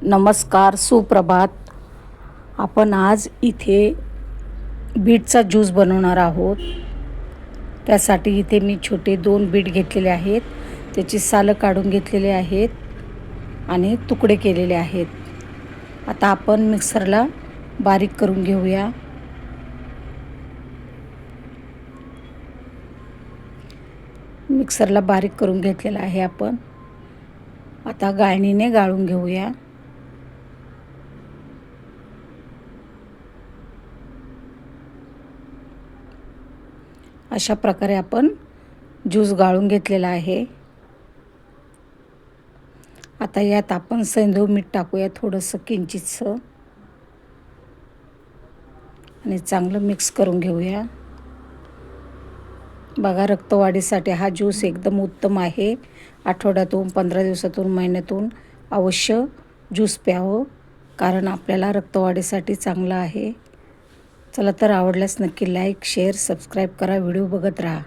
नमस्कार, सुप्रभात. आपण आज इथे बीटचा ज्यूस बनवणार आहोत. त्यासाठी इथे मी छोटे 2 बीट घेतलेले आहेत. त्याची सालं काढून घेतलेले आहेत आणि तुकडे केलेले आहेत. आता आपण मिक्सरला बारीक करून घेऊया. मिक्सरला बारीक करून घेतलेला आहे आपण. आता गाळणीने गाळून घेऊया. अशा प्रकारे आपण ज्यूस गाळून घेतलेला आहे. आता यात आपण सैंधव मीठ टाकूया, थोडंसं किंचितसं, आणि चांगलं मिक्स करून घेऊया. बघा, रक्तवाढीसाठी हा ज्यूस एकदम उत्तम आहे. आठवड्यातून, 15 दिवसातून, महिन्यातून अवश्य ज्यूस प्यावं, कारण आपल्याला रक्तवाढीसाठी चांगला आहे. चला तर, आवडल्यास नक्की लाईक, शेअर, सबस्क्राईब करा. व्हिडिओ बघत राहा.